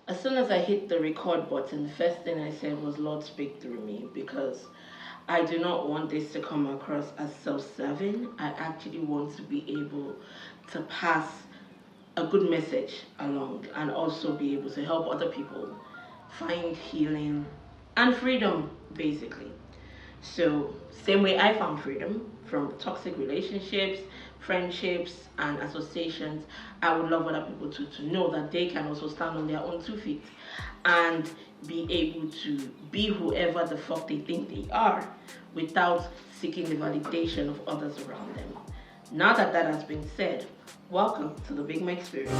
As soon as I hit the record button, the first thing I said was, Lord, speak through me, because I do not want this to come across as self-serving. I actually want to be able to pass a good message along and also be able to help other people find healing and freedom, basically. So, same way I found freedom from toxic relationships, friendships, and associations, I would love other people to know that they can also stand on their own 2 feet and be able to be whoever the fuck they think they are without seeking the validation of others around them. Now that that has been said, welcome to the BigMa experience.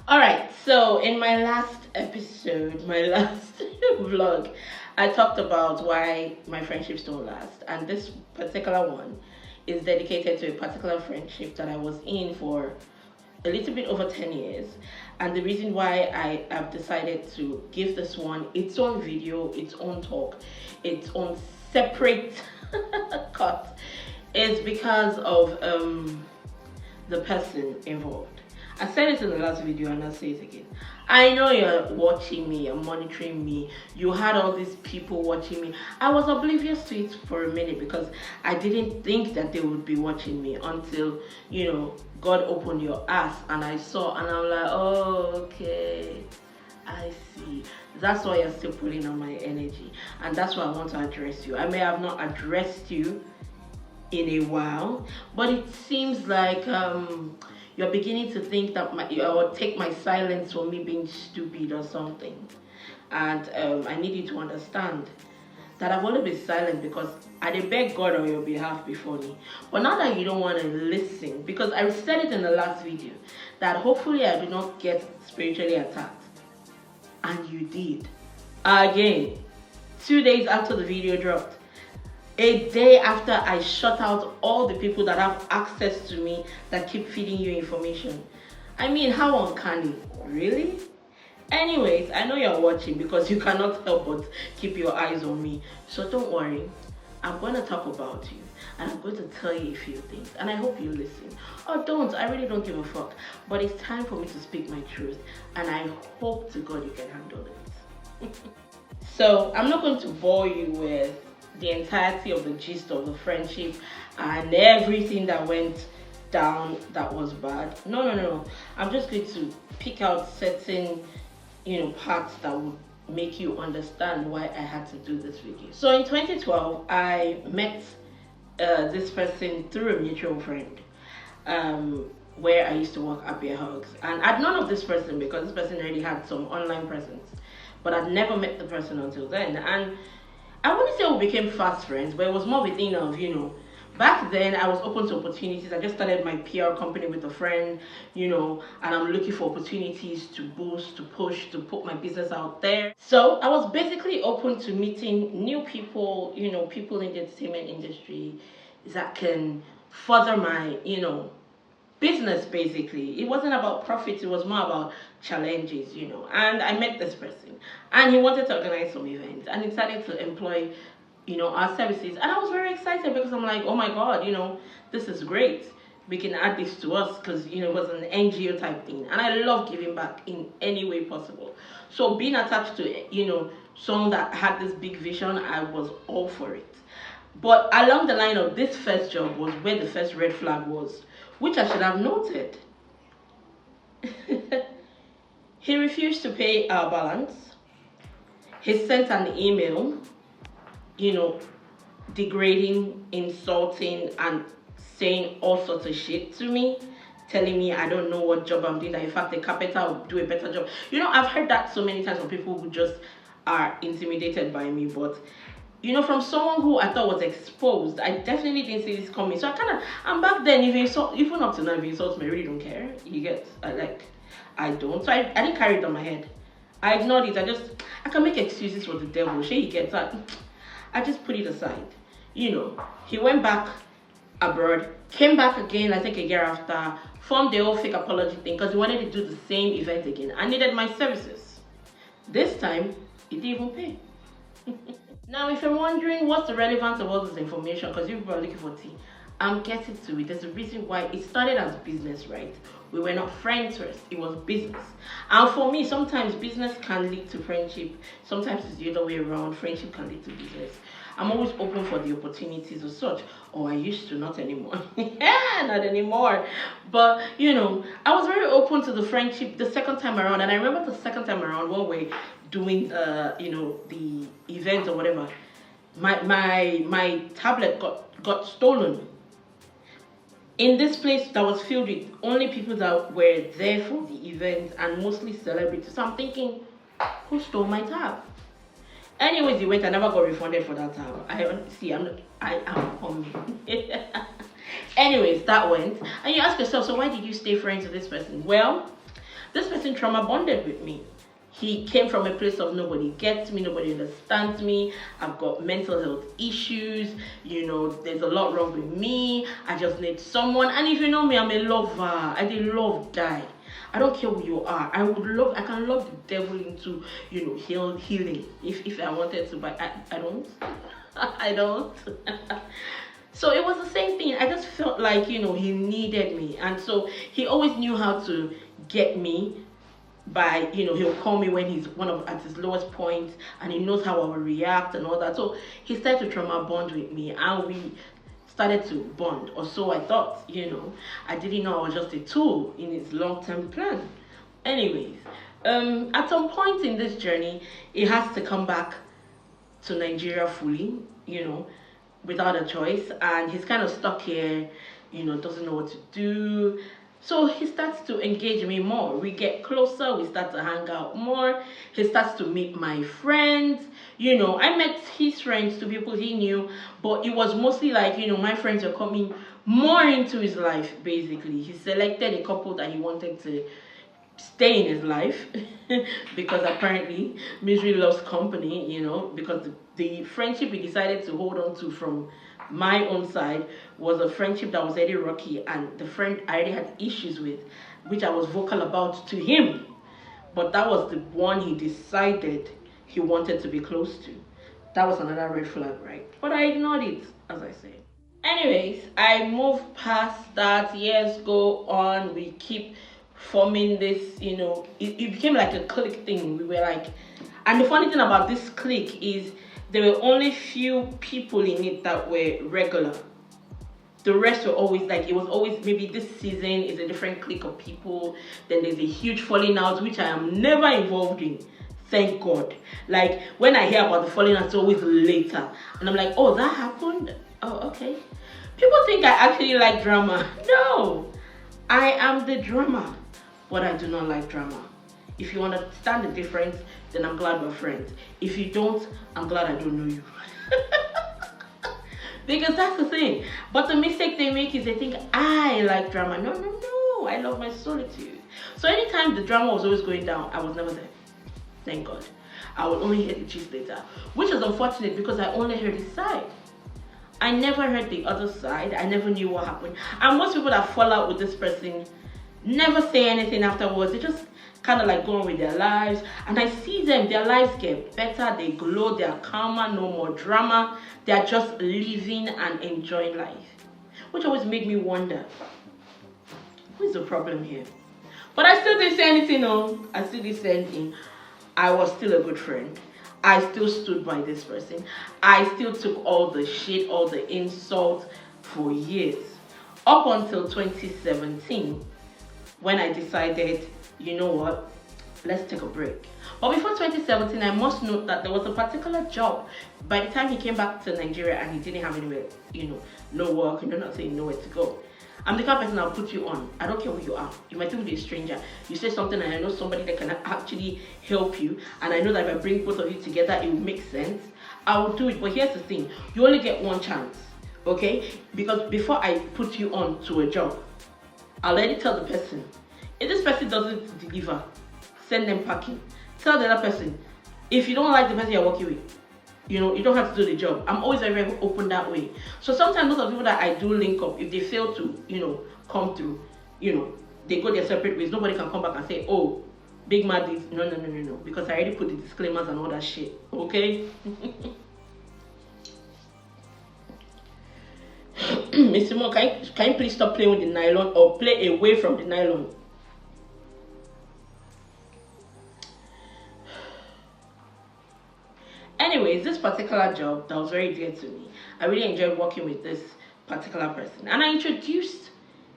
Alright, so in my last episode, my last vlog, I talked about why my friendships don't last. And this particular one is dedicated to a particular friendship that I was in for a little bit over 10 years. And the reason why I have decided to give this one its own video, its own talk, its own separate cut is because of the person involved. I said it in the last video and I'll say it again. I know you're watching me, you're monitoring me, you had all these people watching me. I was oblivious to it for a minute because I didn't think that they would be watching me until, God opened your ass and I saw, and I'm like, oh, okay, I see. That's why you're still pulling on my energy, and that's why I want to address you. I may have not addressed you in a while, but it seems like you're beginning to think that or take my silence for me being stupid or something. And I need you to understand that I've only been silent because I did beg God on your behalf before me. But now that you don't want to listen, because I said it in the last video, that hopefully I do not get spiritually attacked. And you did. Again, 2 days after the video dropped. A day after I shut out all the people that have access to me that keep feeding you information. I mean, how uncanny, really? Anyways, I know you're watching because you cannot help but keep your eyes on me. So don't worry, I'm going to talk about you and I'm going to tell you a few things and I hope you listen. Or don't, I really don't give a fuck. But it's time for me to speak my truth and I hope to God you can handle it. So I'm not going to bore you with the entirety of the gist of the friendship and everything that went down that was bad. No. I'm just going to pick out certain, parts that would make you understand why I had to do this video. So in 2012, I met this person through a mutual friend, where I used to work at Beer Hugs. And I'd known of this person because this person already had some online presence, but I'd never met the person until then. And I wouldn't say we became fast friends, but it was more of a thing of, back then I was open to opportunities. I just started my PR company with a friend, and I'm looking for opportunities to boost, to push, to put my business out there. So I was basically open to meeting new people, people in the entertainment industry that can further my, business. Basically, it wasn't about profits, it was more about challenges. And I met this person and he wanted to organize some events and he decided to employ our services, and I was very excited because I'm like, oh my god, this is great, we can add this to us, because it was an NGO type thing and I love giving back in any way possible. So being attached to someone that had this big vision, I was all for it. But along the line of this first job was where the first red flag was, which I should have noted. He refused to pay our balance. He sent an email, degrading, insulting, and saying all sorts of shit to me, telling me I don't know what job I'm doing, that in fact the carpenter will do a better job. I've heard that so many times from people who just are intimidated by me, but from someone who I thought was exposed, I definitely didn't see this coming. So and back then, if you insult, even up to now, if you insult me, I really don't care. You get, I don't. So I didn't carry it on my head. I ignored it. I can make excuses for the devil. Sure, you get that. I just put it aside. He went back abroad, came back again, I think a year after, formed the whole fake apology thing because he wanted to do the same event again. I needed my services. This time, he didn't even pay. Now, if you're wondering what's the relevance of all this information, because you are looking for tea, I'm getting to it. There's a reason why it started as business, right? We were not friends first, it was business. And for me, sometimes business can lead to friendship, sometimes it's the other way around. Friendship can lead to business. I'm always open for the opportunities of such. Oh, I used to, not anymore. Yeah, not anymore. But I was very open to the friendship the second time around. And I remember the second time around when we're doing the event or whatever, my tablet got stolen in this place that was filled with only people that were there for the event and mostly celebrities. So I'm thinking, who stole my tab? Anyways, it went. I never got refunded for that tab. I am coming. Anyways, that went. And you ask yourself, so why did you stay friends with this person? Well, this person trauma bonded with me. He came from a place of nobody gets me, nobody understands me. I've got mental health issues. There's a lot wrong with me. I just need someone. And if you know me, I'm a lover. I did love die. I don't care who you are. I can love the devil into, healing if I wanted to, but I don't. I don't. So it was the same thing. I just felt like, he needed me. And so he always knew how to get me by, he'll call me when he's at his lowest point, and he knows how I will react and all that. So he started to trauma bond with me, and we started to bond, or so I thought. I didn't know I was just a tool in his long-term plan. Anyways, at some point in this journey, he has to come back to Nigeria fully, without a choice, and he's kind of stuck here, doesn't know what to do. So he starts to engage me more. We get closer, we start to hang out more. He starts to meet my friends. I met his friends, to people he knew, but it was mostly like, my friends are coming more into his life, basically. He selected a couple that he wanted to stay in his life because apparently misery loves company, because the friendship he decided to hold on to from my own side was a friendship that was already rocky, and the friend I already had issues with, which I was vocal about to him. But that was the one he decided he wanted to be close to. That was another red flag, right? But I ignored it, as I said. Anyways, I moved past that. Years go on, we keep forming this, it became like a clique thing. We were like, and the funny thing about this clique is there were only few people in it that were regular. The rest were always like, it was always maybe this season is a different clique of people. Then there's a huge falling out, which I am never involved in. Thank God. Like when I hear about the falling out, it's always later. And I'm like, oh, that happened? Oh, okay. People think I actually like drama. No, I am the drama, but I do not like drama. If you understand the difference, then I'm glad we're friends. If you don't, I'm glad I don't know you. Because that's the thing. But the mistake they make is they think I like drama. No, no, no. I love my solitude. So anytime the drama was always going down, I was never there. Thank God. I would only hear the gist later. Which is unfortunate because I only heard his side. I never heard the other side. I never knew what happened. And most people that fall out with this person never say anything afterwards. They just kind of like go on with their lives. And I see them, their lives get better. They glow, they're calmer, no more drama. They're just living and enjoying life. Which always made me wonder, what is the problem here? But I still didn't say anything, no. I still didn't say anything. I was still a good friend. I still stood by this person. I still took all the shit, all the insults for years. Up until 2017, when I decided, you know what, let's take a break. But before 2017, I must note that there was a particular job. By the time he came back to Nigeria and he didn't have anywhere, no work, and you're not saying nowhere to go. I'm the kind of person I'll put you on. I don't care who you are. You might even be a stranger. You say something and I know somebody that can actually help you. And I know that if I bring both of you together, it will make sense. I will do it. But here's the thing. You only get one chance. Okay? Because before I put you on to a job, I'll already tell the person. If this person doesn't deliver, send them packing. Tell the other person. If you don't like the person you're working with, you don't have to do the job. I'm always very, very open that way. So sometimes those are people that I do link up. If they fail to, come through, they go their separate ways. Nobody can come back and say, oh, BigMa did. No. Because I already put the disclaimers and all that shit. Okay? Mr. Mo, can you please stop playing with the nylon or play away from the nylon? Anyways, this particular job that was very dear to me, I really enjoyed working with this particular person. And I introduced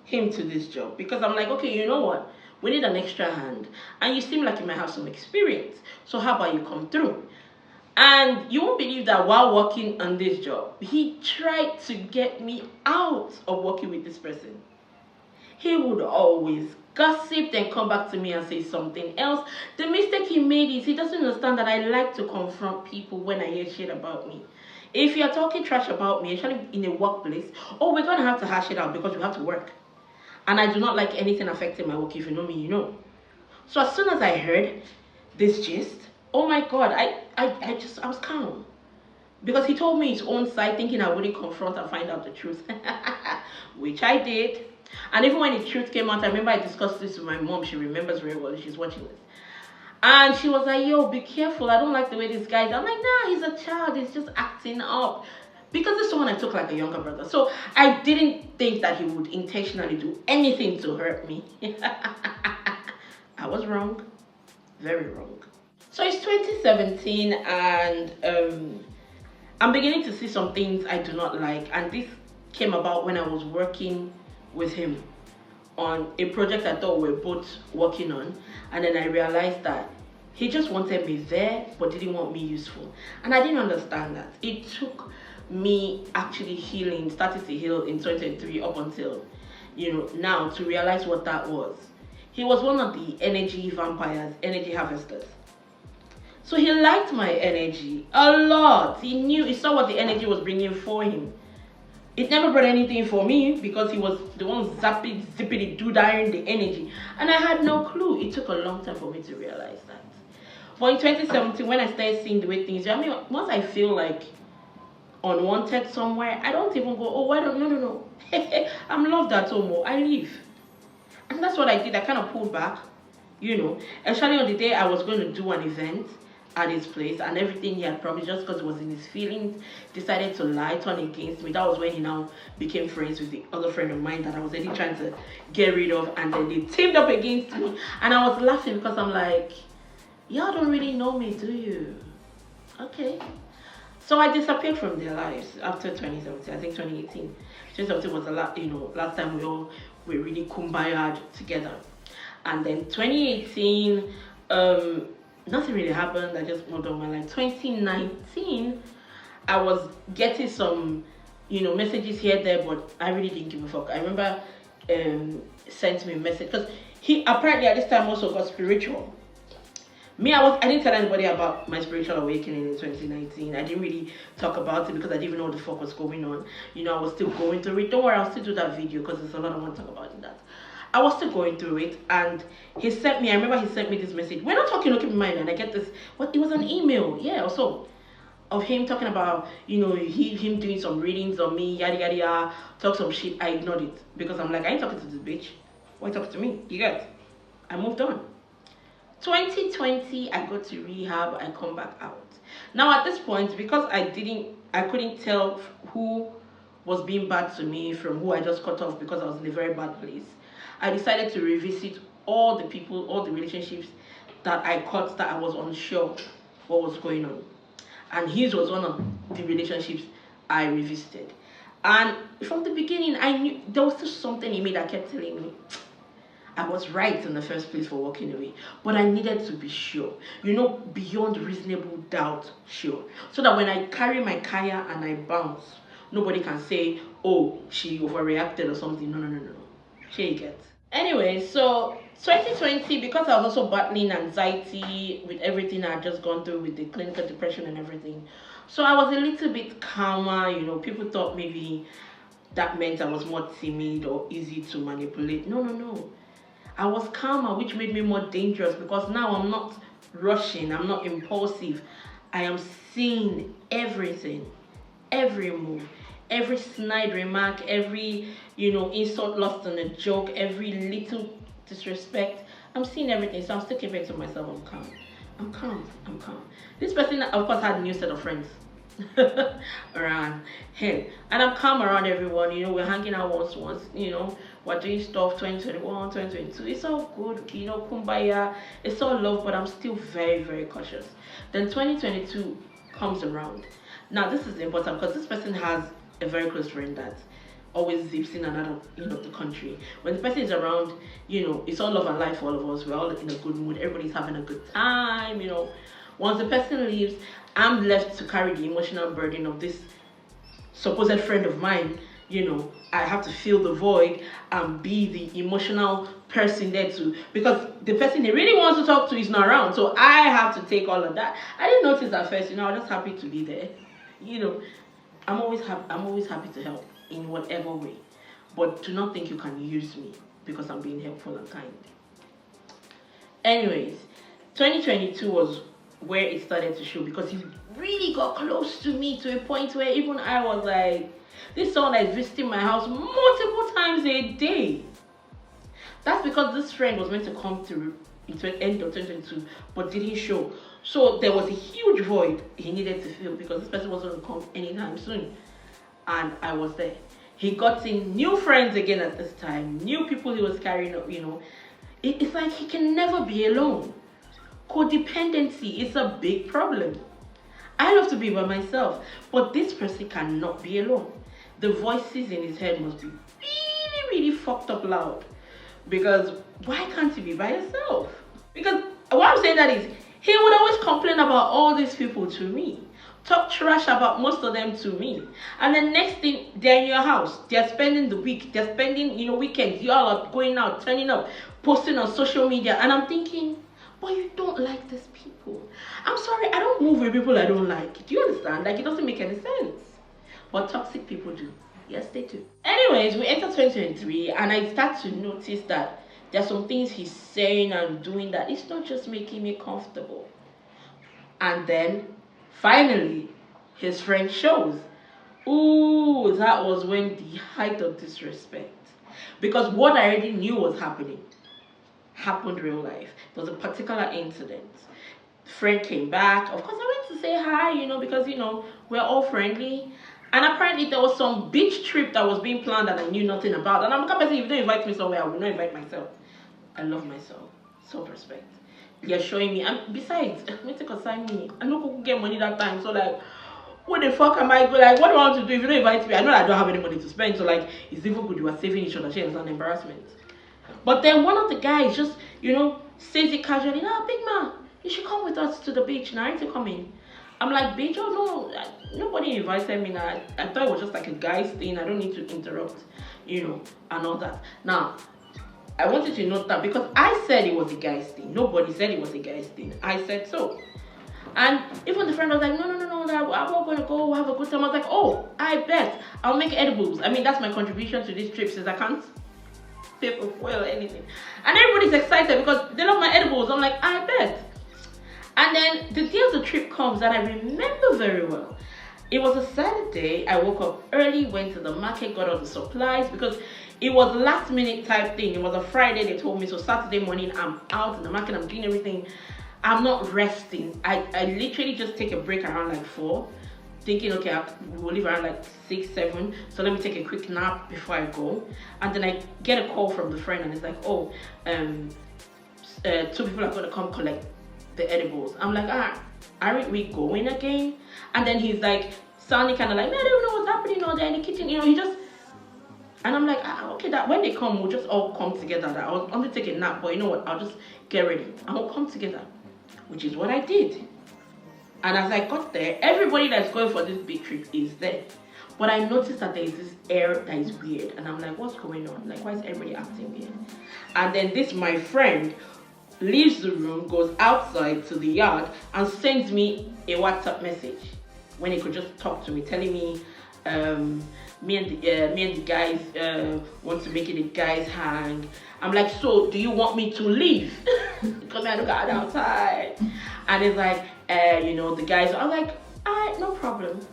him to this job because I'm like, okay, you know what? We need an extra hand. And you seem like you might have some experience. So how about you come through? And you won't believe that while working on this job, he tried to get me out of working with this person. He would always gossip, then come back to me and say something else. The mistake he made is he doesn't understand that I like to confront people when I hear shit about me. If you're talking trash about me, especially in a workplace, oh, we're going to have to hash it out because we have to work. And I do not like anything affecting my work. If you know me, you know. So as soon as I heard this gist, oh my God, I was calm. Because he told me his own side, thinking I wouldn't confront and find out the truth. Which I did. And even when the truth came out, I remember I discussed this with my mom. She remembers very well. She's watching this. And she was like, yo, be careful. I don't like the way this guy is. I'm like, nah, he's a child. He's just acting up. Because this is someone I took like a younger brother. So I didn't think that he would intentionally do anything to hurt me. I was wrong. Very wrong. So it's 2017 and I'm beginning to see some things I do not like. And this came about when I was working with him on a project I thought we were both working on, and then I realized that he just wanted me there but didn't want me useful, and I didn't understand that. It took me actually started to heal in 2023 up until now to realize what that was. He was one of the energy vampires, energy harvesters. So he liked my energy a lot. He saw what the energy was bringing for him. It never brought anything for me because he was the one zippity doo-dying the energy. And I had no clue. It took a long time for me to realize that. But in 2017, when I started seeing the way things are, I mean, once I feel like unwanted somewhere, I don't even go, oh, no. I'm loved at home. I leave. And that's what I did. I kind of pulled back, especially on the day I was going to do an event at his place, and everything he had promised, just because it was in his feelings, decided to lie, turn against me. That was when he now became friends with the other friend of mine that I was already trying to get rid of, and then they teamed up against me. And I was laughing because I'm like, y'all don't really know me, do you? Okay. So I disappeared from their lives after 2017. I think 2018. 2017 was last time we all were really kumbaya together. And then 2018, nothing really happened. I just moved on my life. 2019, I was getting some, messages here there, but I really didn't give a fuck. I remember sent me a message because he apparently at this time also got spiritual. Me, I didn't tell anybody about my spiritual awakening in 2019. I didn't really talk about it because I didn't even know what the fuck was going on. I was still going through it. Don't worry, I'll still do that video because there's a lot I want to talk about in that. I was still going through it, and I remember he sent me this message. We're not talking, keep in mind, and I get this, it was an email, also, of him talking about, him doing some readings on me, yada, yada, yada, talk some shit. I ignored it, because I'm like, I ain't talking to this bitch. Why talk to me? You get? I moved on. 2020, I go to rehab, I come back out. Now, at this point, because I couldn't tell who was being bad to me from who I just cut off because I was in a very bad place, I decided to revisit all the people, all the relationships that I cut that I was unsure what was going on. And his was one of the relationships I revisited. And from the beginning, I knew there was just something in me that kept telling me I was right in the first place for walking away. But I needed to be sure, beyond reasonable doubt, sure. So that when I carry my kaya and I bounce, nobody can say, oh, she overreacted or something. No. She gets. Anyway, so 2020, because I was also battling anxiety with everything I had just gone through with the clinical depression and everything, so I was a little bit calmer. People thought maybe that meant I was more timid or easy to manipulate. No. I was calmer, which made me more dangerous because now I'm not rushing, I'm not impulsive. I am seeing everything, every move, every snide remark, every, insult lost in a joke, every little disrespect. I'm seeing everything, so I'm still keeping it to myself. I'm calm. This person, of course, had a new set of friends. around him. And I'm calm around everyone. We're hanging out once. We're doing stuff 2021, 2022. It's all good. Kumbaya. It's all love, but I'm still very, very cautious. Then 2022 comes around. Now, this is important because this person has a very close friend that always zips in and out of the country. When the person is around, it's all love and life for all of us. We're all in a good mood. Everybody's having a good time. Once the person leaves, I'm left to carry the emotional burden of this supposed friend of mine. I have to fill the void and be the emotional person there too, because the person he really wants to talk to is not around. So I have to take all of that. I didn't notice at first. I was just happy to be there. I'm always happy. I'm always happy to help in whatever way, but do not think you can use me because I'm being helpful and kind. Anyways, 2022 was where it started to show, because he really got close to me to a point where even I was like, this someone is visiting my house multiple times a day. That's because this friend was meant to come to the end of 2022 but didn't show. So there was a huge void he needed to fill because this person wasn't going to come anytime soon. And I was there. He got in new friends again at this time, new people he was carrying up, It's like he can never be alone. Codependency is a big problem. I love to be by myself, but this person cannot be alone. The voices in his head must be really, really fucked up loud. Because why can't you be by yourself? Because what I'm saying that is, he would always complain about all these people to me. Talk trash about most of them to me. And the next thing, they're in your house. They're spending the week. They're spending, weekends. You all are going out, turning up, posting on social media. And I'm thinking, but you don't like these people. I'm sorry, I don't move with people I don't like. Do you understand? Like, it doesn't make any sense. But toxic people do. Yes, they do. Anyways, we enter 2023 and I start to notice that there are some things he's saying and doing that it's not just making me comfortable. And then, finally, his friend shows. Ooh, that was when the height of disrespect. Because what I already knew was happened real life. There was a particular incident. Friend came back. Of course, I went to say hi, because, we're all friendly. And apparently there was some beach trip that was being planned that I knew nothing about. And I'm the kind of person, if you don't invite me somewhere, I will not invite myself. I love myself. Self-respect. You're showing me. And besides, me to consign me. I know who get money that time. So like, what the fuck am I going? Like, what do I want to do if you don't invite me? I know I don't have any money to spend. So like, it's even good you are saving each other. It's an embarrassment. But then one of the guys just, says it casually. No, BigMa, you should come with us to the beach. Now I need to come in. I'm like, bitch, oh no, nobody invited me now. I thought it was just like a guy's thing. I don't need to interrupt, and all that. Now, I wanted to note that because I said it was a guy's thing. Nobody said it was a guy's thing. I said so. And even the friend was like, no, I'm not going to go. We'll have a good time. I was like, oh, I bet. I'll make edibles. I mean, that's my contribution to this trip since I can't pay for fuel or anything. And everybody's excited because they love my edibles. I'm like, I bet. And then the day of the trip comes and I remember very well. It was a Saturday. I woke up early, went to the market, got all the supplies because it was last minute type thing. It was a Friday, they told me. So Saturday morning, I'm out in the market, I'm doing everything. I'm not resting. I literally just take a break around like 4, thinking, okay, we'll leave around like 6, 7. So let me take a quick nap before I go. And then I get a call from the friend and it's like, oh, 2 people are going to come collect the edibles. I'm like, aren't we going again? And then he's like, sounding kind of like, man, I don't even know what's happening out there in the kitchen. He just, and I'm like, okay, that when they come, we'll just all come together. I was only taking a nap, but you know what? I'll just get ready and we'll come together, which is what I did. And as I got there, everybody that's going for this big trip is there. But I noticed that there is this air that is weird. And I'm like, what's going on? Like, why is everybody acting weird? And then this, my friend, leaves the room, goes outside to the yard, and sends me a WhatsApp message when he could just talk to me, telling me, me and the guys want to make it a guys hang. I'm like, so do you want me to leave? Because I don't go outside. And it's like, the guys are like, alright, no problem.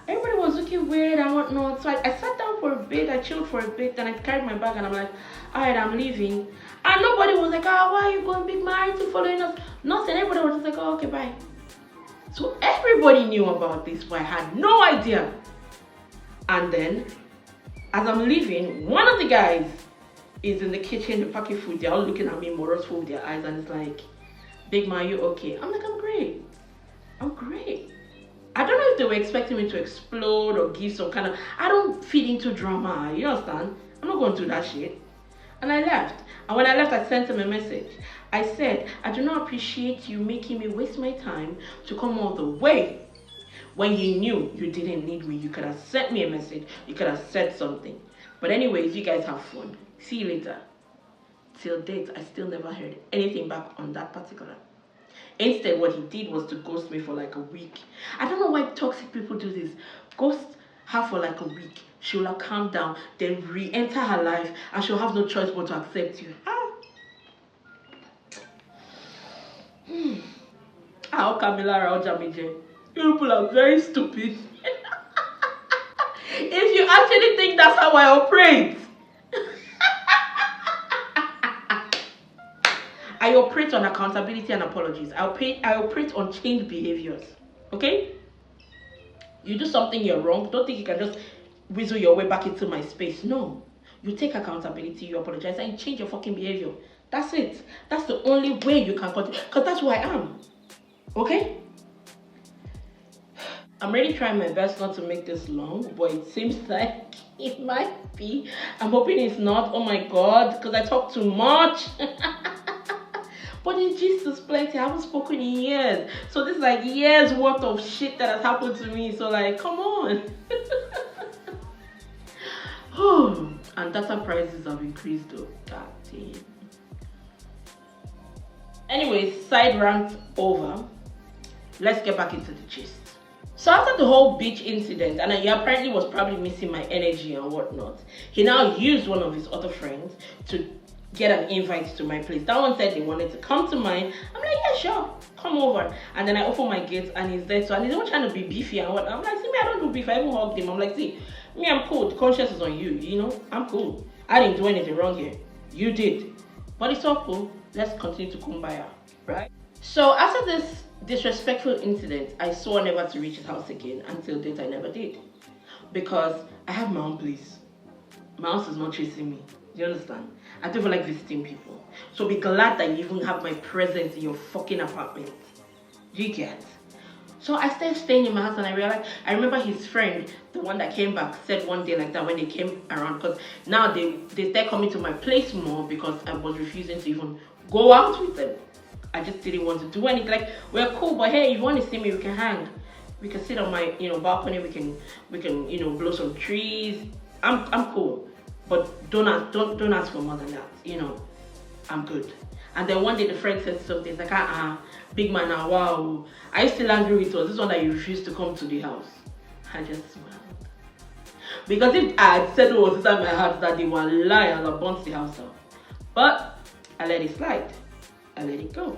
Everybody was looking weird and whatnot. So I sat down for a bit, I chilled for a bit, then I carried my bag and I'm like, alright, I'm leaving. And nobody was like, why are you going, BigMa? Aren't you following us? Nothing. Everybody was just like, oh, okay, bye. So everybody knew about this, but I had no idea. And then, as I'm leaving, one of the guys is in the kitchen, the packing food. They're all looking at me, moroseful with their eyes, and it's like, "BigMa, are you okay?" I'm like, "I'm great. I'm great." I don't know if they were expecting me to explode or give some kind of. I don't feed into drama. You understand? I'm not going to do that shit. And I left. And when I left, I sent him a message. I said, "I do not appreciate you making me waste my time to come all the way. When you knew you didn't need me, you could have sent me a message. You could have said something. But anyways, you guys have fun. See you later." Till date, I still never heard anything back on that particular. Instead, what he did was to ghost me for like a week. I don't know why toxic people do this. Ghost her for like a week. She will have calmed down, then re-enter her life, and she'll have no choice but to accept you. How Camilla Jamije? You people are very stupid. If you actually think that's how I operate. I operate on accountability and apologies. I operate on changed behaviors. Okay? You do something you're wrong. Don't think you can just weasel your way back into my space. No. You take accountability, you apologize, and you change your fucking behavior. That's it. That's the only way you can continue. Because that's who I am. Okay? I'm really trying my best not to make this long, but it seems like it might be. I'm hoping it's not. Oh my god, because I talk too much. But the gist is plenty. I haven't spoken in years. So this is like years worth of shit that has happened to me. So like, come on. And data prices have increased though. God damn. Anyways, side rant over. Let's get back into the gist. So after the whole beach incident, and he apparently was probably missing my energy and whatnot, he now used one of his other friends to get an invite to my place. That one said they wanted to come to mine. I'm like, yeah, sure, come over. And then I open my gate and he's there. So and he's not trying to be beefy and what. I'm like, see me, I don't do beef. I even hugged him. I'm like, see, me, I'm cool. The conscience is on you. You know, I'm cool. I didn't do anything wrong here. You did. But it's all cool. Let's continue to kumbaya, right? So after this disrespectful incident, I swore never to reach his house again. Until date, I never did. Because I have my own place. My house is not chasing me. Do you understand? I don't even like visiting people. So be glad that you even have my presence in your fucking apartment. Do you get? So I started staying in my house and I realized, I remember his friend, the one that came back, said one day like that when they came around. Because now they start coming to my place more because I was refusing to even go out with them. I just didn't want to do anything. Like, we're cool, but hey, if you want to see me, we can hang. We can sit on my, balcony. We can, blow some trees. I'm cool. But don't ask for more than that. I'm good. And then one day the friend said something. It's like, BigMa now, wow. Are you still angry with us? This one that you refused to come to the house. I just smiled. Because if I had said what was inside my heart that they were lying, I would have burnt the house out. But I let it slide. I let it go.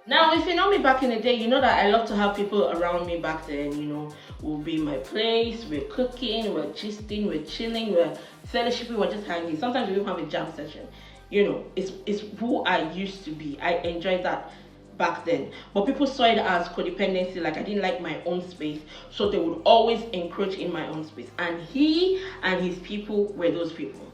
Now, if you know me back in the day, you know that I love to have people around me back then, we'll be in my place, we're cooking, we're gisting, we're chilling, we're fellowshipping, we're just hanging. Sometimes we even have a jam session. It's who I used to be. I enjoyed that back then. But people saw it as codependency, like I didn't like my own space, so they would always encroach in my own space. And he and his people were those people.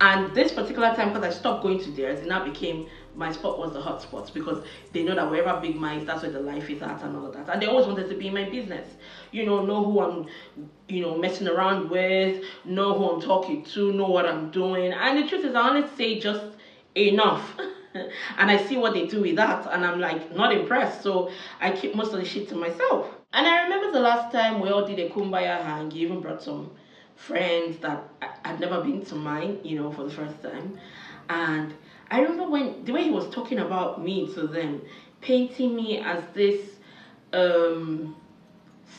And this particular time, because I stopped going to theirs, it now became, my spot was the hot spots, because they know that wherever BigMa is, that's where the life is at and all of that. And they always wanted to be in my business. Know who I'm, messing around with, know who I'm talking to, know what I'm doing. And the truth is, I only say just enough. And I see what they do with that, and I'm like, not impressed. So I keep most of the shit to myself. And I remember the last time we all did a kumbaya hang, you even brought some friends that I'd never been to mine, for the first time. And I remember the way he was talking about me to them, painting me as this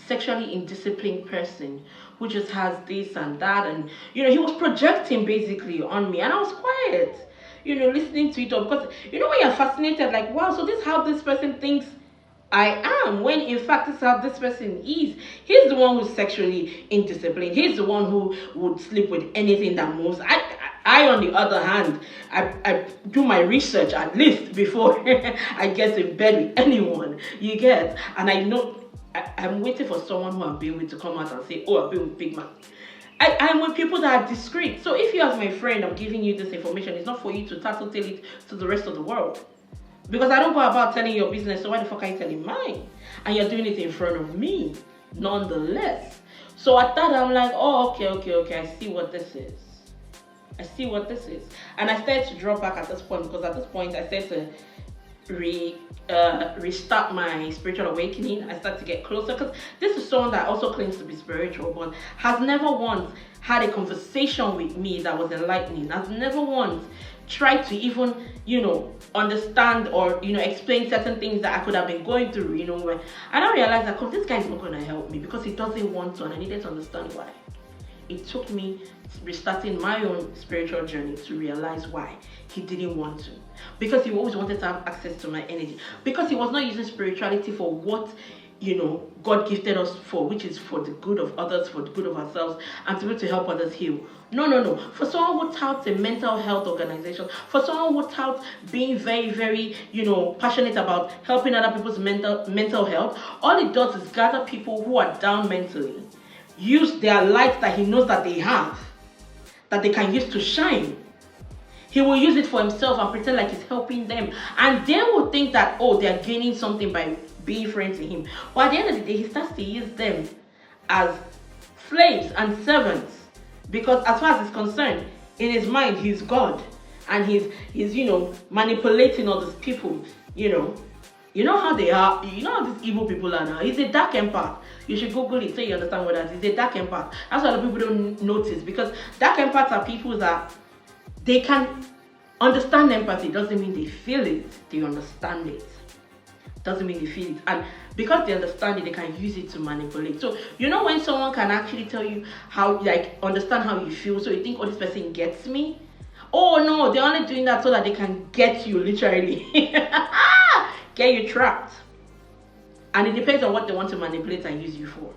sexually indisciplined person who just has this and that, and he was projecting basically on me, and I was quiet, listening to it all, because when you're fascinated, like, wow, so this is how this person thinks I am, when in fact this is how this person is. He's the one who's sexually indisciplined. He's the one who would sleep with anything that moves. I, on the other hand, I do my research at least before I get in bed with anyone. You get, and I know I'm waiting for someone who I've been with to come out and say, "Oh, I've been with BigMa." I'm with people that are discreet. So if you as my friend, I'm giving you this information, it's not for you to tattletale it to the rest of the world. Because I don't go about telling your business, so why the fuck are you telling mine? And you're doing it in front of me, nonetheless. So at that, I'm like, oh, okay, I see what this is. I see what this is. And I started to draw back at this point, because at this point, I started to restart my spiritual awakening. I started to get closer, because this is someone that also claims to be spiritual, but has never once had a conversation with me that was enlightening, has never once tried to even, understand or, explain certain things that I could have been going through, when I realized that, this guy is not going to help me because he doesn't want to, and I needed to understand why. It took me restarting my own spiritual journey to realize why he didn't want to. Because he always wanted to have access to my energy. Because he was not using spirituality for what, God gifted us for, which is for the good of others, for the good of ourselves, and to be able to help others heal. No. For someone who touts a mental health organization, for someone who touts being very, very, passionate about helping other people's mental health, all it does is gather people who are down mentally, use their light that he knows that they have, that they can use to shine. He will use it for himself and pretend like he's helping them. And they will think that, they are gaining something by being friends with him. But at the end of the day, he starts to use them as slaves and servants. Because as far as he's concerned, in his mind, he's God. And he's manipulating all these people, You know how they are. You know how these evil people are now. He's a dark empath. You should Google it so you understand what that is. He's a dark empath. That's why a lot of people don't notice. Because dark empaths are people that they can understand empathy. Doesn't mean they feel it. They understand it. Doesn't mean they feel it. And because they understand it, they can use it to manipulate. So, when someone can actually tell you how, understand how you feel. So you think, this person gets me? Oh, no. They're only doing that so that they can get you, literally. Get you trapped. And it depends on what they want to manipulate and use you for.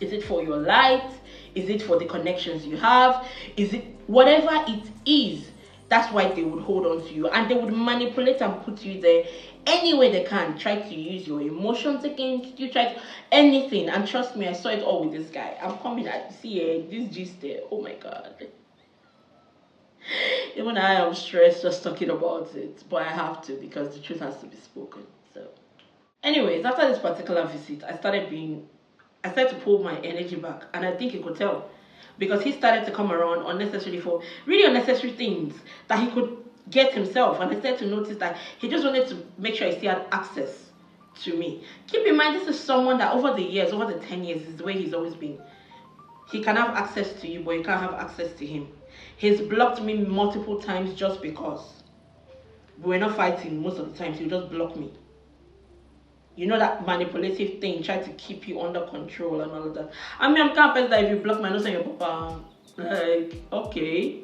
Is it for your light? Is it for the connections you have? Is it whatever it is? That's why they would hold on to you, and they would manipulate and put you there any way they can. Try to use your emotions against you. Try to anything. And trust me, I saw it all with this guy. I'm coming at this gist there. Oh my god. Even I am stressed just talking about it, but I have to because the truth has to be spoken. So, anyways, after this particular visit, I started to pull my energy back, and I think he could tell because he started to come around unnecessarily for really unnecessary things that he could get himself, and I started to notice that he just wanted to make sure he still had access to me. Keep in mind, this is someone that over the 10 years, is the way he's always been. He can have access to you, but you can't have access to him. He's blocked me multiple times just because we're not fighting most of the time. He'll just block me. That manipulative thing, try to keep you under control and all of that. I'm kind of person that if you block my nose and your papa, okay.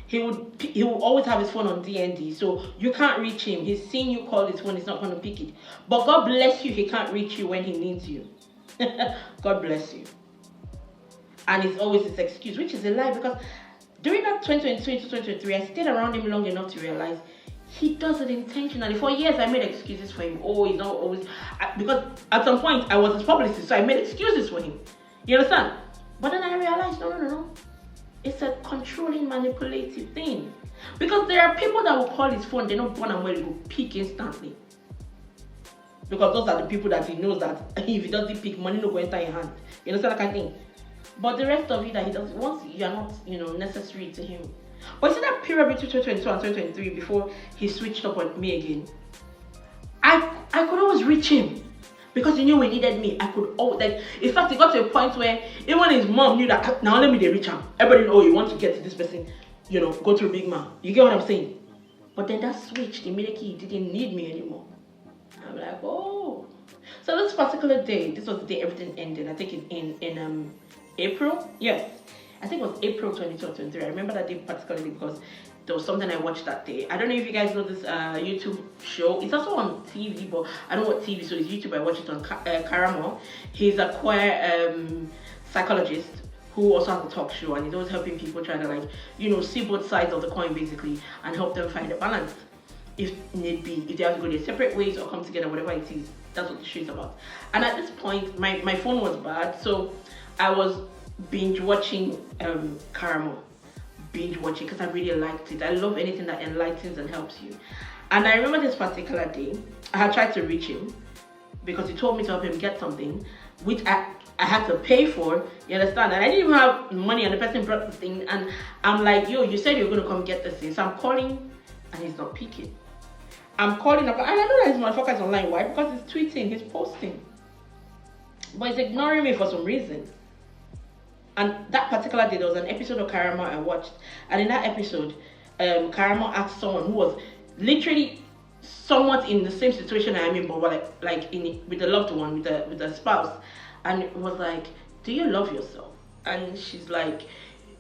He will always have his phone on DND, so you can't reach him. He's seeing you call his phone, he's not going to pick it. But God bless you, he can't reach you when he needs you. God bless you. And it's always his excuse, which is a lie, because during that 2022 to 2023, I stayed around him long enough to realize he does it intentionally. For years, I made excuses for him. He's not always... Because at some point, I was his publicist, so I made excuses for him. You understand? But then I realized, no. It's a controlling, manipulative thing. Because there are people that will call his phone, they're not born and well, he will pick instantly. Because those are the people that he knows that if he doesn't pick, money no go enter your hand. You understand that kind of thing? But the rest of it that he does, once you're not, necessary to him. But you see that period between 2022 and 2023 before he switched up on me again, I could always reach him. Because he knew he needed me. I could always, in fact, it got to a point where even his mom knew that, now let me reach him. Everybody know, you want to get to this person, go through BigMa. You get what I'm saying? But then that switched immediately, he didn't need me anymore. I'm like, oh. So this particular day, this was the day everything ended. I think it's in April. Yes. I think it was April 22 or 23. I remember that day particularly because there was something I watched that day. I don't know if you guys know this YouTube show. It's also on TV, but I don't watch TV, so it's YouTube. I watch it on Caramel. He's a queer psychologist who also has a talk show, and he's always helping people try to, like, see both sides of the coin basically, and help them find a balance if need be, if they have to go their separate ways or come together, whatever it is. That's what the show is about. And at this point, my phone was bad, so I was binge watching Caramel. Binge watching because I really liked it. I love anything that enlightens and helps you. And I remember this particular day, I had tried to reach him because he told me to help him get something, which I had to pay for, you understand? And I didn't even have money, and the person brought the thing, and I'm like, yo, you said you were going to come get this thing. So I'm calling, and he's not picking. I'm calling up, and I know that this motherfucker is online. Why? Because he's tweeting, he's posting. But he's ignoring me for some reason. And that particular day, there was an episode of Caramel I watched. And in that episode, Caramel asked someone who was literally somewhat in the same situation I am in, but with a loved one, with a spouse. And it was like, do you love yourself? And she's like,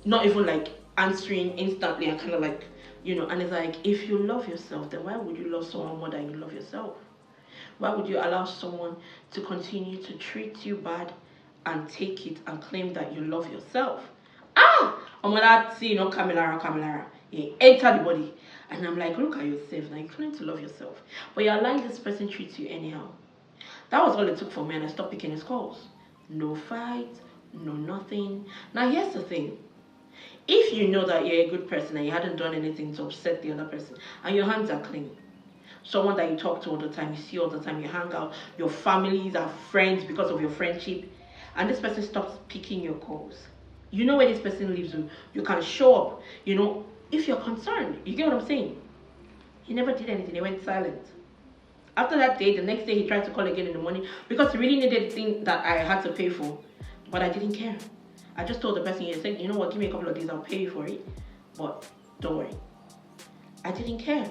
not even like answering instantly, and kind of like, and it's like, if you love yourself, then why would you love someone more than you love yourself? Why would you allow someone to continue to treat you bad and take it and claim that you love yourself? I'm gonna see, Kamilara. Yeah, enter the body. And I'm like, look at yourself. Now you're trying to love yourself, but you're allowing this person treat you anyhow. That was all it took for me, and I stopped picking his calls. No fight, no nothing. Now here's the thing. If you know that you're a good person and you hadn't done anything to upset the other person, and your hands are clean, someone that you talk to all the time, you see all the time, you hang out, your families are friends because of your friendship, and this person stops picking your calls, you know where this person lives, you can show up, if you're concerned. You get what I'm saying? He never did anything, he went silent. After that day, the next day he tried to call again in the morning because he really needed the thing that I had to pay for, but I didn't care. I just told the person, he said, you know what, give me a couple of days, I'll pay you for it, but don't worry. I didn't care.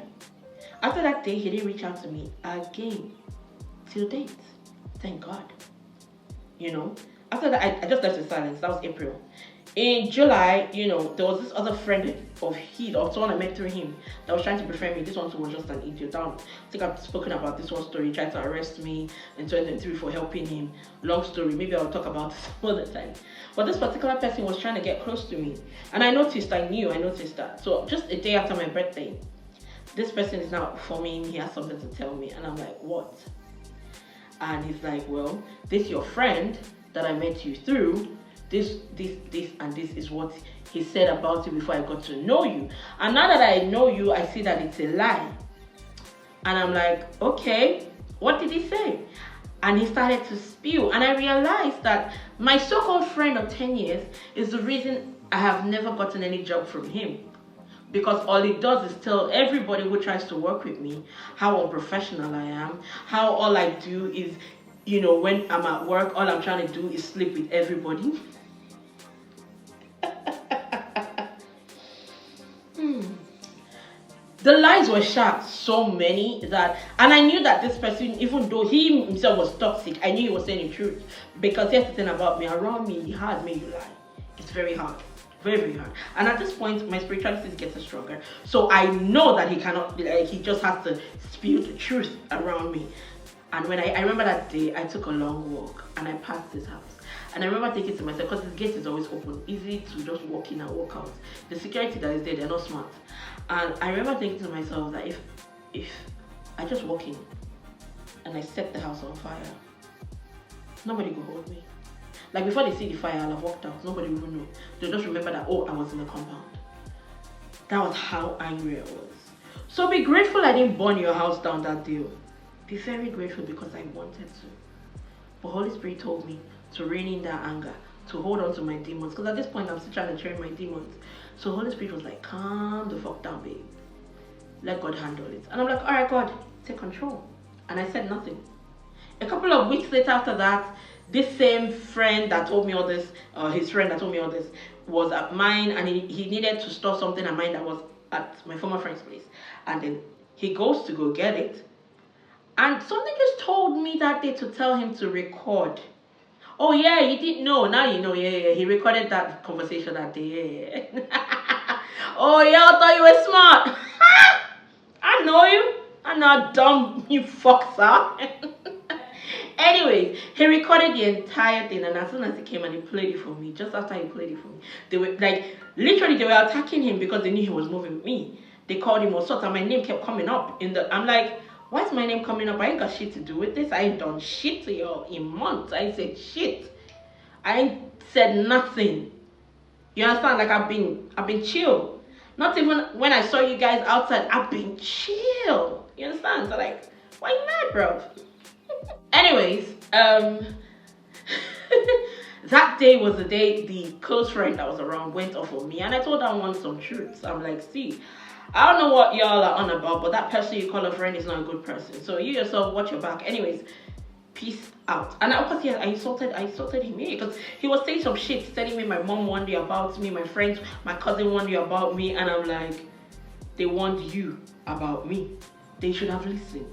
After that day, he didn't reach out to me again till date. Thank God. After that, I just left in silence. That was April. In July, there was this other friend of someone I met through him that was trying to befriend me. This one too was just an idiot. I think I've spoken about this one story. He tried to arrest me in 2023 for helping him. Long story. Maybe I'll talk about it some other time. But this particular person was trying to get close to me. And I noticed that. So just a day after my birthday, this person is now forming. He has something to tell me. And I'm like, what? And he's like, well, this your friend that I met you through. This and this is what he said about you before I got to know you. And now that I know you, I see that it's a lie. And I'm like, okay, what did he say? And he started to spew. And I realized that my so-called friend of 10 years is the reason I have never gotten any job from him. Because all it does is tell everybody who tries to work with me how unprofessional I am, how all I do is, when I'm at work, all I'm trying to do is sleep with everybody. The lies were sharp, so many and I knew that this person, even though he himself was toxic, I knew he was saying the truth. Because here's the thing about me, around me, it has made you lie. It's very hard. Very, very hard. And at this point, my spirituality is getting stronger. So I know that he cannot, he just has to spew the truth around me. And when I remember that day, I took a long walk and I passed his house. And I remember thinking to myself, because his gate is always open, easy to just walk in and walk out. The security that is there, they're not smart. And I remember thinking to myself that if I just walk in and I set the house on fire, nobody will hold me. Like before they see the fire, I'll have walked out. Nobody will know. They'll just remember that, oh, I was in the compound. That was how angry I was. So be grateful I didn't burn your house down that day. Be very grateful because I wanted to. But Holy Spirit told me to rein in that anger, to hold on to my demons. Because at this point, I'm still trying to train my demons. So Holy Spirit was like, calm the fuck down, babe. Let God handle it. And I'm like, all right, God, take control. And I said nothing. A couple of weeks later after that, this same friend that told me all this, his friend that told me all this, was at mine, and he needed to store something at mine that was at my former friend's place. And then he goes to go get it. And something just told me that day to tell him to record. Oh yeah, you didn't know. Now you know. Yeah. He recorded that conversation that day. Yeah. Oh yeah, I thought you were smart. I know you. I'm not dumb, you fucks up. Anyways, he recorded the entire thing, and as soon as he came and he played it for me, just after he played it for me, they were like, literally, they were attacking him because they knew he was moving with me. They called him all sorts, and my name kept coming up in the. I'm like, why is my name coming up? I ain't got shit to do with this. I ain't done shit to y'all in months. I ain't said shit. I ain't said nothing. You understand? Like I've been chill. Not even when I saw you guys outside, I've been chill. You understand? So like, why you mad, bro? Anyways, that day was the day the close friend that was around went off on me, and I told her one some truths. I'm like, see, I don't know what y'all are on about, but that person you call a friend is not a good person. So you yourself watch your back. Anyways, peace out. And of course, yeah, I insulted him here because he was saying some shit, telling me my mom wondered about me, my friends, my cousin wondered about me, and I'm like, they warned you about me. They should have listened.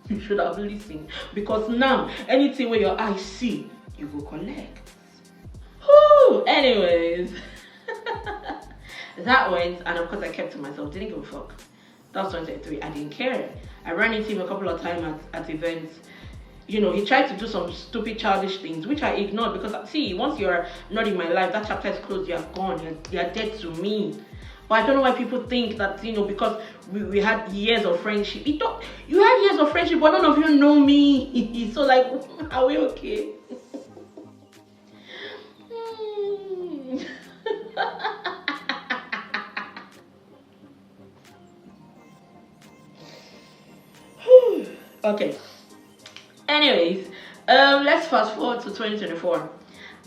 You should have listened, because now anything where your eyes see, you will collect. Whew. Anyways, that went, and of course I kept to myself. Didn't give a fuck. That was 2023. I didn't care. I ran into him a couple of times at events. You know, he tried to do some stupid childish things, which I ignored because, see, once you're not in my life, that chapter is closed. You're gone. You're dead to me. But I don't know why people think that, you know, because we had years of friendship. You had years of friendship, but none of you know me. So, like, are we okay? Okay. Anyways, let's fast forward to 2024.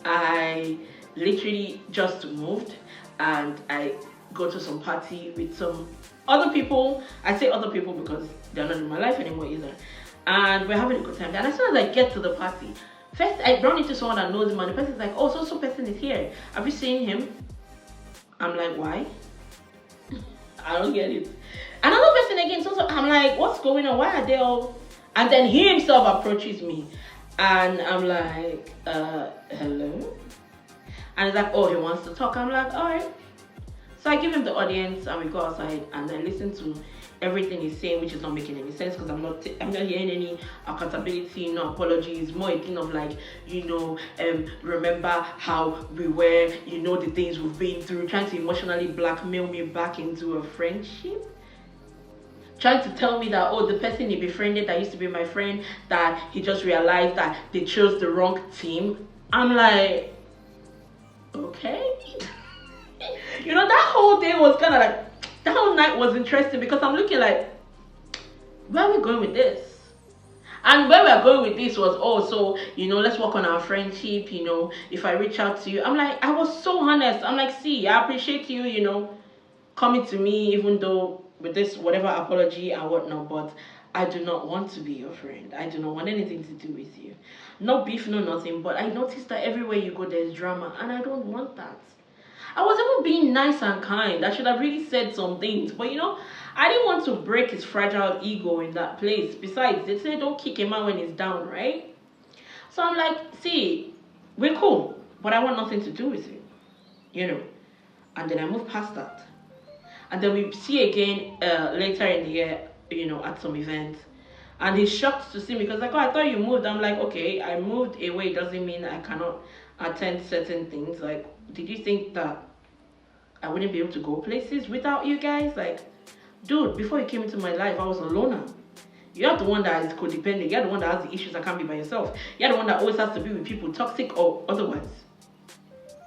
I literally just moved, and I go to some party with some other people. I say other people because they're not in my life anymore either. And we're having a good time. And as soon as I get to the party, first I run into someone that knows him, and the person's like, oh, so person is here. Have you seen him? I'm like, why? I don't get it. Another person again, so I'm like, what's going on? Why are they all? And then he himself approaches me, and I'm like, hello? And he's like, oh, he wants to talk. I'm like, all right. So I give him the audience, and we go outside, and I listen to everything he's saying, which is not making any sense because I'm not hearing any accountability, no apologies. More a thing of like, you know, remember how we were, you know, the things we've been through, trying to emotionally blackmail me back into a friendship. Trying to tell me that, oh, the person he befriended that used to be my friend, that he just realized that they chose the wrong team. I'm like, okay. You know, that whole day was kind of like, that whole night was interesting because I'm looking like, where are we going with this? And where we are going with this was, oh, so, you know, let's work on our friendship, you know, if I reach out to you. I'm like, I was so honest. I'm like, see, I appreciate you, you know, coming to me, even though with this whatever apology and whatnot, but I do not want to be your friend. I do not want anything to do with you. No beef, no nothing, but I noticed that everywhere you go there's drama, and I don't want that. I was even being nice and kind. I should have really said some things, but you know, I didn't want to break his fragile ego in that place. Besides, they say don't kick him out when he's down, right? So I'm like, see, we're cool, but I want nothing to do with you, you know. And then I moved past that. And then we see again later in the year, you know, at some event. And he's shocked to see me because like, oh, I thought you moved. I'm like, okay, I moved away. Doesn't mean I cannot attend certain things. Like, did you think that I wouldn't be able to go places without you guys? Like, dude, before you came into my life, I was a loner. You're the one that is codependent. You're the one that has the issues that can't be by yourself. You're the one that always has to be with people, toxic or otherwise.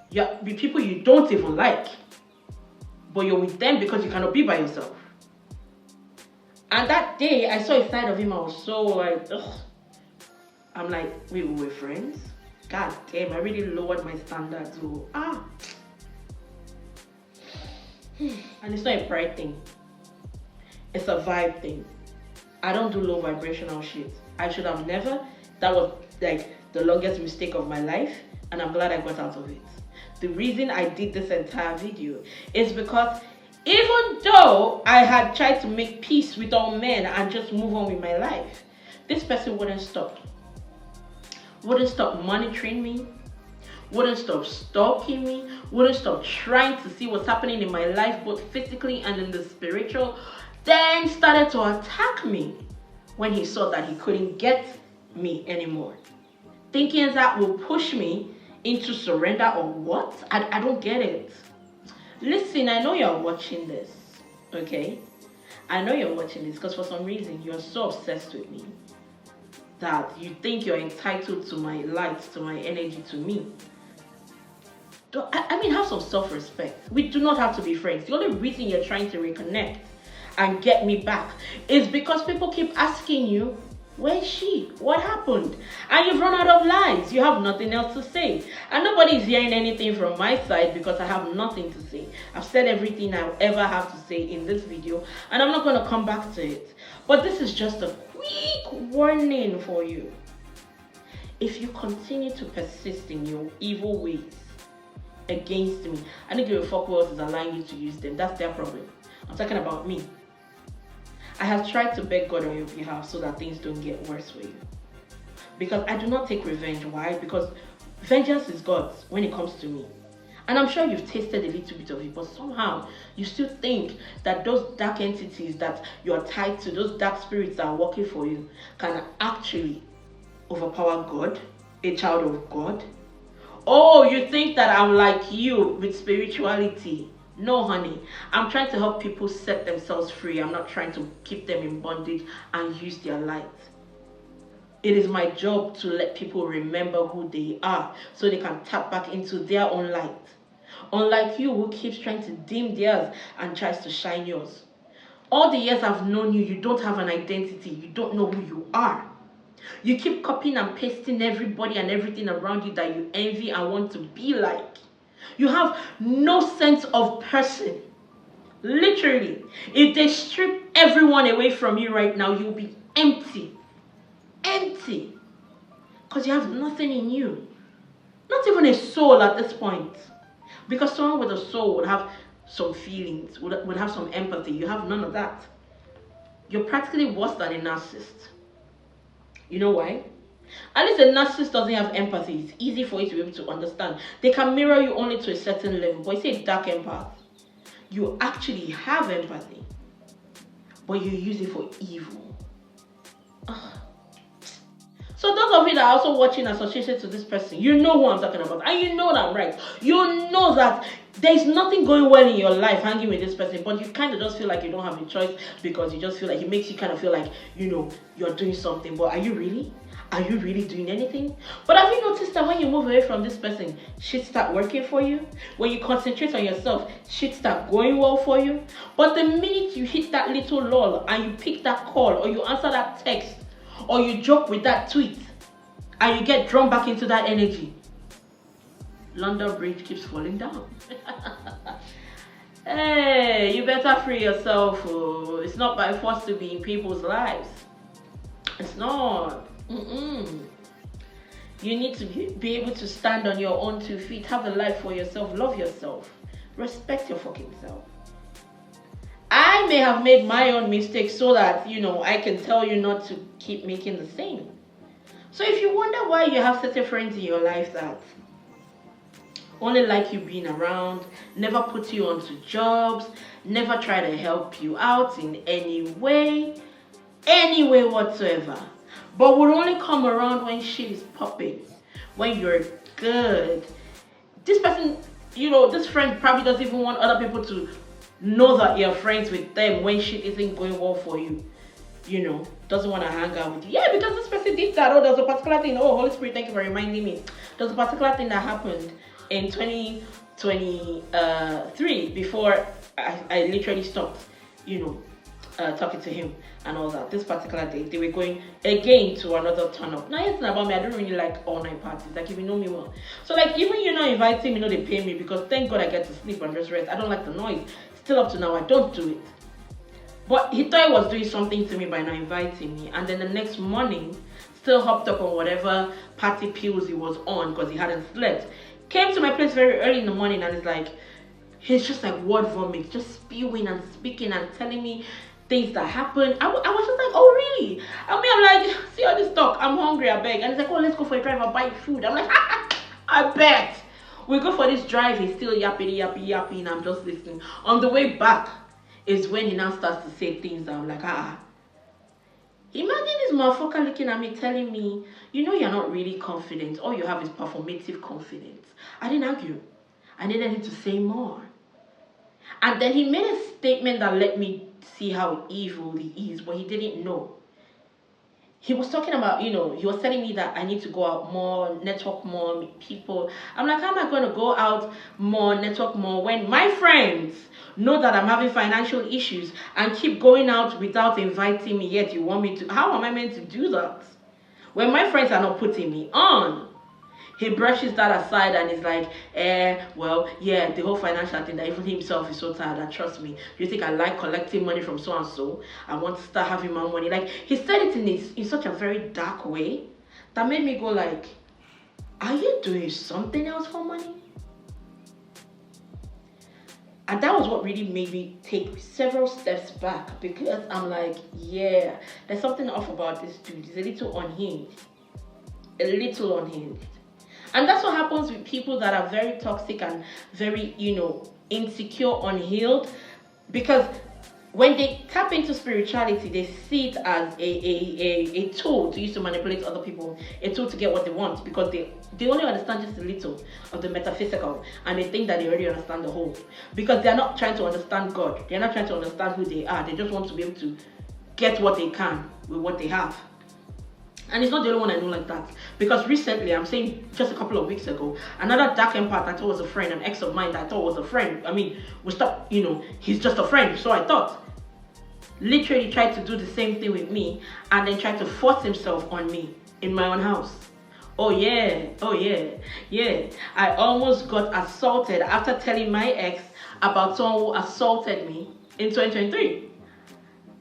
You're with people you don't even like. But you're with them because you cannot be by yourself. And that day, I saw a side of him. I was so like, ugh. I'm like, we were friends? God damn, I really lowered my standards. So, And it's not a pride thing. It's a vibe thing. I don't do low vibrational shit. I should have never. That was like the longest mistake of my life. And I'm glad I got out of it. The reason I did this entire video is because even though I had tried to make peace with all men and just move on with my life, this person wouldn't stop. Wouldn't stop monitoring me, wouldn't stop stalking me, wouldn't stop trying to see what's happening in my life, both physically and in the spiritual, then started to attack me when he saw that he couldn't get me anymore. Thinking that will push me into surrender or what? I don't get it. Listen, I know you're watching this, okay? I know you're watching this because for some reason you're so obsessed with me that you think you're entitled to my light, to my energy, to me. I mean, have some self-respect. We do not have to be friends. The only reason you're trying to reconnect and get me back is because people keep asking you, where's she? What happened? And you've run out of lies. You have nothing else to say. And nobody's hearing anything from my side because I have nothing to say. I've said everything I ever have to say in this video, and I'm not going to come back to it. But this is just a quick warning for you. If you continue to persist in your evil ways against me, I don't give a fuck who else is allowing you to use them. That's their problem. I'm talking about me. I have tried to beg God on your behalf so that things don't get worse for you. Because I do not take revenge. Why? Because vengeance is God's when it comes to me. And I'm sure you've tasted a little bit of it, but somehow you still think that those dark entities that you're tied to, those dark spirits that are working for you, can actually overpower God, a child of God. Oh, you think that I'm like you with spirituality. No, honey. I'm trying to help people set themselves free. I'm not trying to keep them in bondage and use their light. It is my job to let people remember who they are so they can tap back into their own light. Unlike you who keeps trying to dim theirs and tries to shine yours. All the years I've known you, you don't have an identity. You don't know who you are. You keep copying and pasting everybody and everything around you that you envy and want to be like. You have no sense of person. Literally, if they strip everyone away from you right now, you'll be empty. Empty. Because you have nothing in you. Not even a soul at this point. Because someone with a soul would have some feelings, would have some empathy. You have none of that. You're practically worse than a narcissist. You know why? At least a narcissist doesn't have empathy. It's easy for you to be able to understand. They can mirror you only to a certain level. But you say dark empath. You actually have empathy. But you use it for evil. Ugh. So those of you that are also watching associated to this person, you know who I'm talking about. And you know that I'm right. You know that there's nothing going well in your life hanging with this person. But you kind of just feel like you don't have a choice because you just feel like it makes you kind of feel like, you know, you're doing something. But are you really? Are you really doing anything? But have you noticed that when you move away from this person, shit start working for you? When you concentrate on yourself, shit start going well for you? But the minute you hit that little lull and you pick that call or you answer that text or you joke with that tweet and you get drawn back into that energy, London Bridge keeps falling down. Hey, you better free yourself. Oh. It's not by force to be in people's lives. It's not. You need to be able to stand on your own 2 feet, have a life for yourself, love yourself, respect your fucking self. I may have made my own mistakes so that, you know, I can tell you not to keep making the same. So if you wonder why you have certain friends in your life that only like you being around, never put you onto jobs, never try to help you out in any way whatsoever, but would only come around when shit is popping, when you're good. This person, you know, this friend probably doesn't even want other people to know that you're friends with them when shit isn't going well for you. You know, doesn't want to hang out with you. Yeah, because this person did that. Oh, there's a particular thing. Oh, Holy Spirit, thank you for reminding me. There's a particular thing that happened in 2023 before I literally stopped, you know, talking to him and all that. This particular day, they were going again to another turn up. Now, it's not about me. I don't really like all night parties. Like, if you know me well. So, like, even you're not inviting me, they pay me because thank God I get to sleep and just rest. I don't like the noise. Still up to now, I don't do it. But he thought he was doing something to me by not inviting me. And then the next morning, still hopped up on whatever party pills he was on because he hadn't slept. Came to my place very early in the morning and it's like, he's just like word vomit, just spewing and speaking and telling me things that happened. I was just like, oh really? I mean, I'm like, see all this talk, I'm hungry, I beg. And he's like, oh, let's go for a drive, I'll buy food. I'm like, I bet. We go for this drive, he's still yapping, and I'm just listening. On the way back is when he now starts to say things that I'm like, Imagine this motherfucker looking at me telling me, you know you're not really confident. All you have is performative confidence. I didn't argue. I needed him to say more. And then he made a statement that let me see how evil he is, but he didn't know. He was talking about, he was telling me that I need to go out more, network more, meet people. I'm like, how am I going to go out more, network more when my friends know that I'm having financial issues and keep going out without inviting me, yet you want me to? How am I meant to do that when my friends are not putting me on? He brushes that aside and is like, well, yeah, the whole financial thing, that even himself is so tired. And trust me, you think I like collecting money from so and so? I want to start having my money. Like, he said it in such a very dark way that made me go like, are you doing something else for money? And that was what really made me take several steps back, because I'm like, yeah, there's something off about this dude. He's a little unhinged. A little unhinged. And that's what happens with people that are very toxic and very, insecure, unhealed. Because when they tap into spirituality, they see it as a tool to use to manipulate other people, a tool to get what they want, because they only understand just a little of the metaphysical, and they think that they already understand the whole. Because they're not trying to understand God. They're not trying to understand who they are. They just want to be able to get what they can with what they have. And it's not the only one I know like that. Because recently, I'm saying just a couple of weeks ago, another dark empath I thought was a friend, an ex of mine that I thought was a friend. I mean, we stopped, he's just a friend, so I thought. Literally tried to do the same thing with me, and then tried to force himself on me in my own house. Oh yeah. I almost got assaulted after telling my ex about someone who assaulted me in 2023.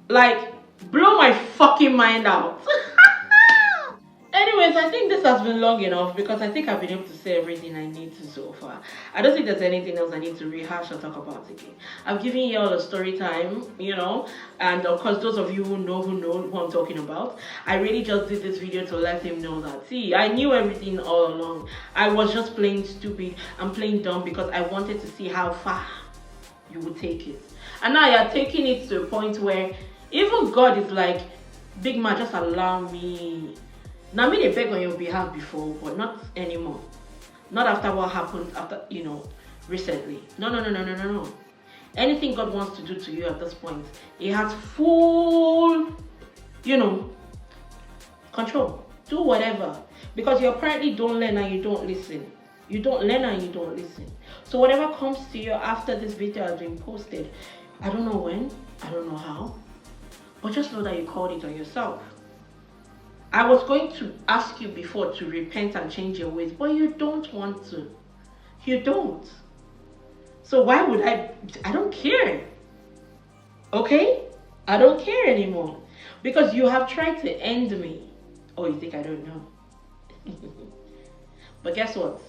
Like, blow my fucking mind out. Anyways, I think this has been long enough, because I think I've been able to say everything I need to so far. I don't think there's anything else I need to rehash or talk about again. I've given you all a story time, and of course those of you who know who I'm talking about. I really just did this video to let him know that, see, I knew everything all along. I was just playing stupid and playing dumb because I wanted to see how far you would take it. And now you're taking it to a point where even God is like, BigMa, just allow me. Now, me they beg on your behalf before, but not anymore. Not after what happened recently. No. Anything God wants to do to you at this point, He has full, control. Do whatever. Because you apparently don't learn and you don't listen. You don't learn and you don't listen. So whatever comes to you after this video has been posted, I don't know when, I don't know how, but just know that you called it on yourself. I was going to ask you before to repent and change your ways, but you don't want to. You don't. So why would I don't care. Okay? I don't care anymore. Because you have tried to end me. Oh, you think I don't know? But guess what?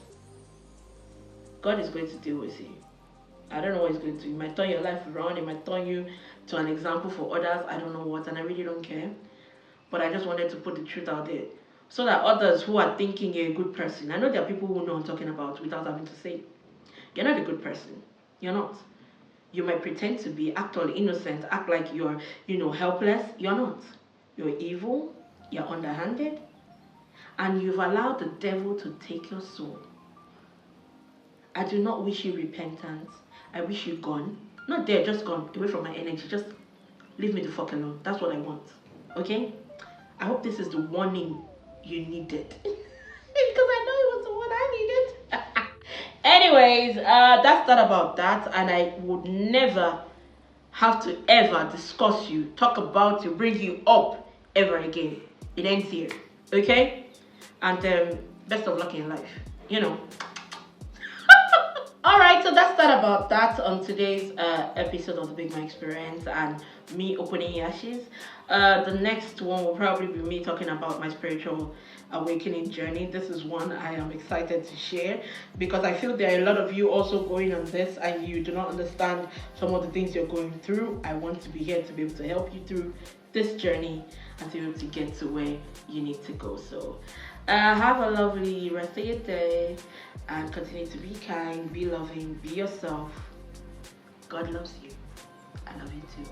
God is going to deal with you. I don't know what He's going to do. He might turn your life around. He might turn you to an example for others. I don't know what, and I really don't care. But I just wanted to put the truth out there, so that others who are thinking you're a good person, I know there are people who know I'm talking about without having to say, you're not a good person. You're not. You might pretend to be, act all innocent, act like you're, helpless. You're not. You're evil. You're underhanded. And you've allowed the devil to take your soul. I do not wish you repentance. I wish you gone. Not there, just gone. Away from my energy. Just leave me the fuck alone. That's what I want. Okay? I hope this is the warning you needed. Because I know it was the one I needed. Anyways, that's that about that. And I would never have to ever discuss you, talk about you, bring you up ever again. It ends here. Okay? And best of luck in life. Alright, so that's that about that on today's episode of the BigMa Experience and me opening ashes. The next one will probably be me talking about my spiritual awakening journey. This is one I am excited to share, because I feel there are a lot of you also going on this and you do not understand some of the things you're going through. I want to be here to be able to help you through this journey and to be able to get to where you need to go. So have a lovely rest of your day and continue to be kind, be loving, be yourself. God loves you. I love you too.